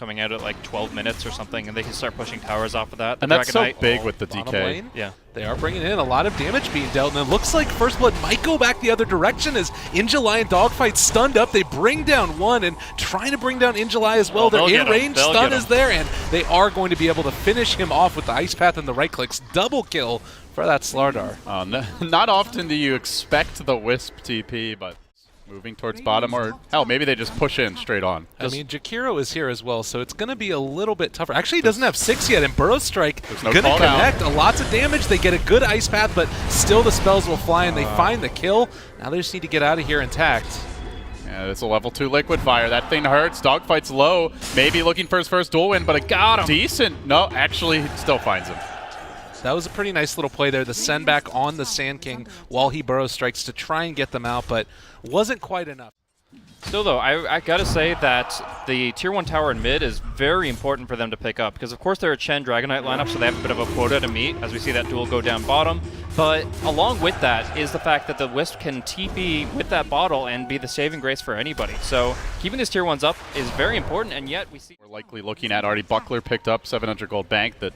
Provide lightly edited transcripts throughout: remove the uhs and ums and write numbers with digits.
coming out at like 12 minutes or something, and they can start pushing towers off of that. And that's so big with the DK. Yeah. They are bringing in a lot of damage being dealt, and it looks like First Blood might go back the other direction as iG.F and Dogfight stunned up. They bring down one and trying to bring down iG.F as well. Their in-range stun is there, and they are going to be able to finish him off with the Ice Path and the right clicks. Double kill for that Slardar. Not often do you expect the Wisp TP, but moving towards bottom, or hell, maybe they just push in straight on. I mean, Jakiro is here as well, so it's going to be a little bit tougher. Actually, he doesn't have 6 yet, and Burrow Strike going to connect. Lots of damage. They get a good Ice Path, but still the spells will fly, and they find the kill. Now they just need to get out of here intact. Yeah, it's a level 2 Liquid Fire. That thing hurts. Dogfight's low. Maybe looking for his first duel win, but it got him. Decent. No, actually, it still finds him. That was a pretty nice little play there. The send back on the Sand King while he Burrow Strikes to try and get them out, but wasn't quite enough. Still, though, I gotta say that the Tier 1 tower in mid is very important for them to pick up, because of course they're a Chen Dragonite lineup, so they have a bit of a quota to meet as we see that duel go down bottom. But along with that is the fact that the Wisp can TP with that bottle and be the saving grace for anybody. So keeping these Tier 1s up is very important, and yet we see... We're likely looking at already Buckler picked up 700 gold bank that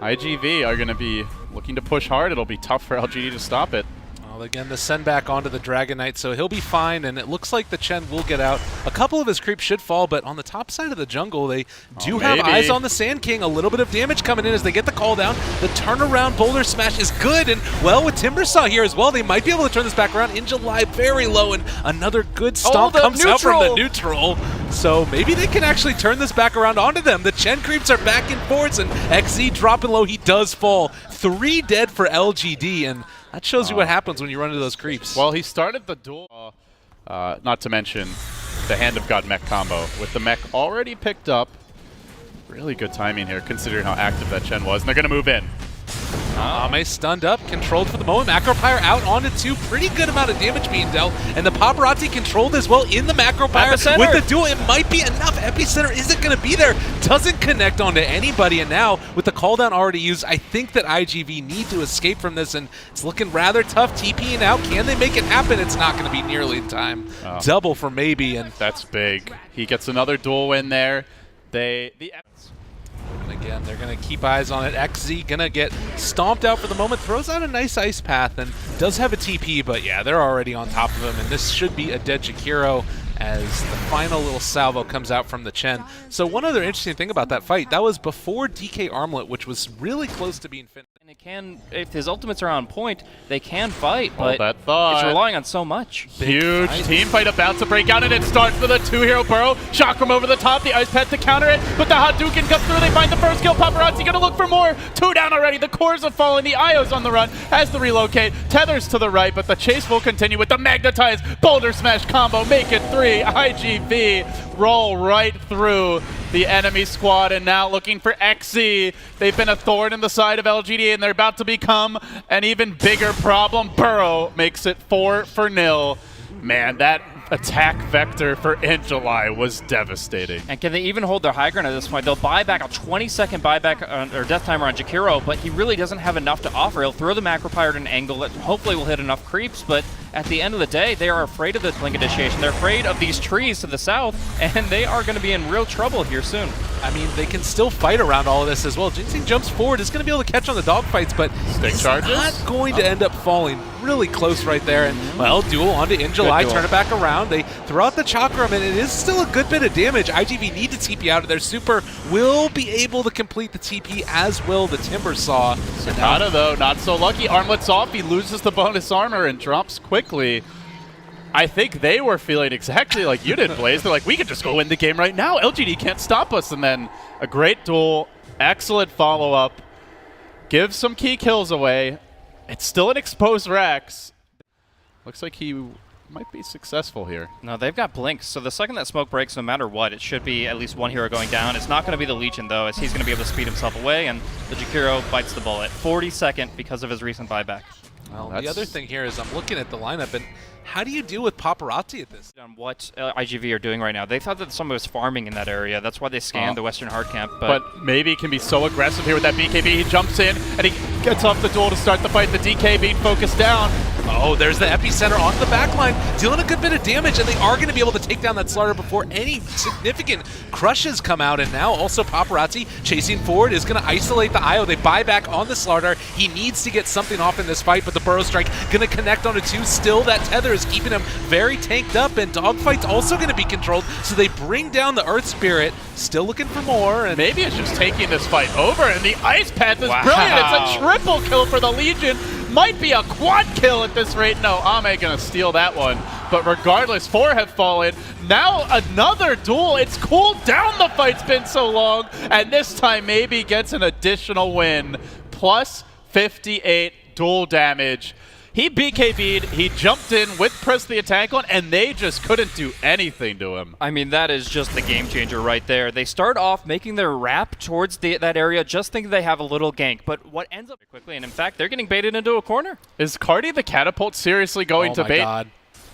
iG.V are going to be looking to push hard. It'll be tough for LGD to stop it. Well, again, the send back onto the Dragonite, so he'll be fine, and it looks like the Chen will get out. A couple of his creeps should fall, but on the top side of the jungle, they do have eyes on the Sand King. A little bit of damage coming in as they get the call down. The turnaround Boulder Smash is good, and well, with Timbersaw here as well, they might be able to turn this back around. iG.F very low, and another good stomp comes out from the neutral. So maybe they can actually turn this back around onto them. The Chen creeps are back and forwards, and XZ dropping low. He does fall. 3 dead for LGD, and that shows you what happens when you run into those creeps. Well, he started the duel, not to mention the Hand of God mech combo. With the mech already picked up, really good timing here considering how active that Chen was. And they're going to move in. Ame stunned up, controlled for the moment. Macro Pyre out onto 2. Pretty good amount of damage being dealt. And the Paparazzi controlled as well in the Macro Pyre. With the duel, it might be enough. Epicenter isn't going to be there. Doesn't connect onto anybody. And now, with the cooldown already used, I think that iG.V need to escape from this. And it's looking rather tough. TPing out. Can they make it happen? It's not going to be nearly in time. Double for maybe. And that's big. He gets another duel win there. And again, they're going to keep eyes on it. XZ going to get stomped out for the moment. Throws out a nice Ice Path and does have a TP, but yeah, they're already on top of him. And this should be a dead Jakiro as the final little salvo comes out from the Chen. So one other interesting thing about that fight, that was before DK Armlet, which was really close to being finished. And it can, if his ultimates are on point, they can fight, but it's it's relying on so much. Huge team fight about to break out, and it starts with a 2-hero Burrow. Chakram over the top, the Ice Pet to counter it, but the Hadouken comes through. They find the first kill. Paparazzi gonna look for more. 2 down already. The cores have fallen. The Io's on the run. Has the relocate. Tethers to the right, but the chase will continue with the magnetized Boulder Smash combo. Make it 3. iG.V roll right through the enemy squad, and now looking for XZ. They've been a thorn in the side of LGD, and they're about to become an even bigger problem. Burrow makes it 4-0. Man, that attack vector for iG.F was devastating. And can they even hold their high ground at this point? They'll buy back a 20-second buyback or death timer on Jakiro, but he really doesn't have enough to offer. He'll throw the Macro Pyre at an angle that hopefully will hit enough creeps, but at the end of the day, they are afraid of the Blink Initiation. They're afraid of these trees to the south, and they are going to be in real trouble here soon. I mean, they can still fight around all of this as well. Ginseng jumps forward, is going to be able to catch on the dogfights, but he's not going to end up falling. Really close right there, and well, duel onto iG.F, turn it back around. They throw out the Chakram, and it is still a good bit of damage. iG.V need to TP out of their super, will be able to complete the TP, as will the Timbersaw. Sakata, though, not so lucky. Armlet's off, he loses the bonus armor and drops quickly. I think they were feeling exactly like you did, Blaze. They're like, we could just go win the game right now. LGD can't stop us. And then a great duel, excellent follow-up, gives some key kills away. It's still an exposed Rex. Looks like he might be successful here. No, they've got blinks, so the second that smoke breaks, no matter what, it should be at least one hero going down. It's not going to be the Legion, though, as he's going to be able to speed himself away, and the Jakiro bites the bullet. 42nd because of his recent buyback. Well, the other thing here is I'm looking at the lineup, and how do you deal with Paparazzi at this? On what iG.V are doing right now. They thought that someone was farming in that area. That's why they scanned the Western Hard Camp. But maybe he can be so aggressive here with that BKB. He jumps in, and he gets off the duel to start the fight. The DK being focused down. Oh, there's the epicenter onto the backline, dealing a good bit of damage, and they are going to be able to take down that Slardar before any significant crushes come out. And now also Paparazzi chasing forward is going to isolate the IO. They buy back on the Slardar. He needs to get something off in this fight, but the Burrow Strike going to connect onto 2. Still, that tether is keeping him very tanked up, and Dogfight's also going to be controlled, so they bring down the Earth Spirit. Still looking for more. And maybe it's just taking this fight over, and the Ice Path is brilliant. It's a triple kill for the Legion. Might be a quad kill at this rate. No, Ame gonna steal that one. But regardless, 4 have fallen. Now another duel. It's cooled down, the fight's been so long. And this time maybe gets an additional win. Plus 58 duel damage. He BKB'd, he jumped in with press the attack on, and they just couldn't do anything to him. I mean, that is just the game changer right there. They start off making their wrap towards that area, just thinking they have a little gank, but what ends up quickly, and in fact, they're getting baited into a corner. Is Cardi the Catapult seriously going to bait? Oh my god.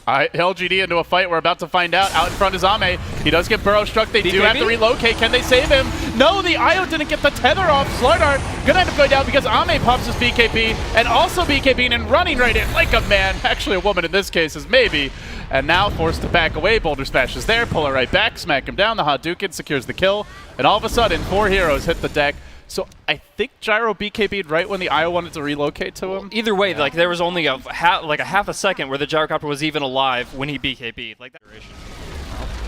LGD into a fight. We're about to find out. Out in front is Ame. He does get Burrow struck. They do have to relocate. Can they save him? No, the IO didn't get the tether off. Slardar gonna end up going down because Ame pops his BKB and also BKB and running right in like a man. Actually, a woman in this case is maybe. And now forced to back away. Boulder Smash is there. Pull it right back. Smack him down. The Hadouken secures the kill. And all of a sudden, 4 heroes hit the deck. So I think Gyro BKB'd right when the IO wanted to relocate to him. Either way, like there was only a half a second where the Gyrocopter was even alive when he BKB'd. Like that.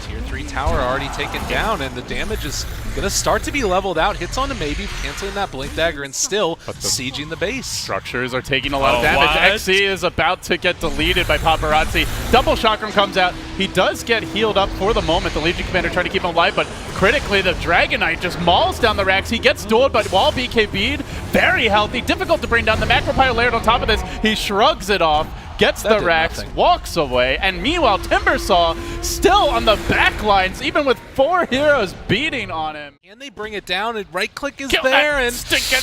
Tier 3 tower already taken down, and the damage is going to start to be leveled out. Hits onto maybe, canceling that Blink Dagger, and still sieging the base. Structures are taking a lot of damage. XC is about to get deleted by Paparazzi. Double Chakram comes out. He does get healed up for the moment. The Legion Commander trying to keep him alive, but critically the Dragon Knight just mauls down the racks. He gets dueled, but while BKB'd, very healthy. Difficult to bring down. The Macropyle layered on top of this. He shrugs it off. Gets the racks, walks away, and meanwhile Timbersaw still on the back lines, even with 4 heroes beating on him. Can they bring it down? And right click is there, and stinking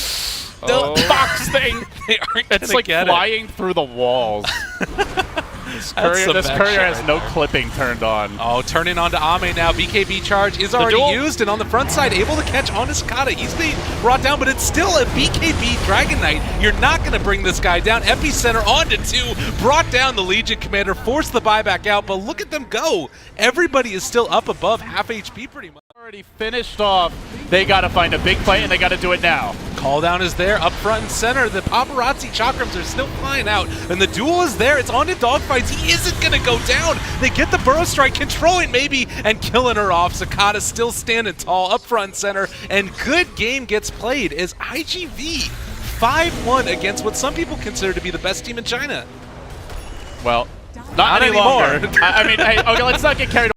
the box thing. It's like flying through the walls. This courier has no clipping turned on. Oh, turning on to Ame now. BKB charge is already used, and on the front side, able to catch on Sakata. He's being brought down, but it's still a BKB Dragon Knight. You're not going to bring this guy down. Epicenter onto 2, brought down the Legion Commander, forced the buyback out, but look at them go. Everybody is still up above half HP pretty much. Already finished off. They got to find a big fight, and they got to do it now. Call down is there, up front and center. The Paparazzi Chakrams are still flying out, and the duel is there. It's on to Dogfights. He isn't going to go down. They get the Burrow Strike, controlling maybe, and killing her off. Sakata still standing tall, up front and center, and good game gets played as iG.V 5-1 against what some people consider to be the best team in China. Well, not any anymore. longer. I mean, hey, okay, let's not get carried away.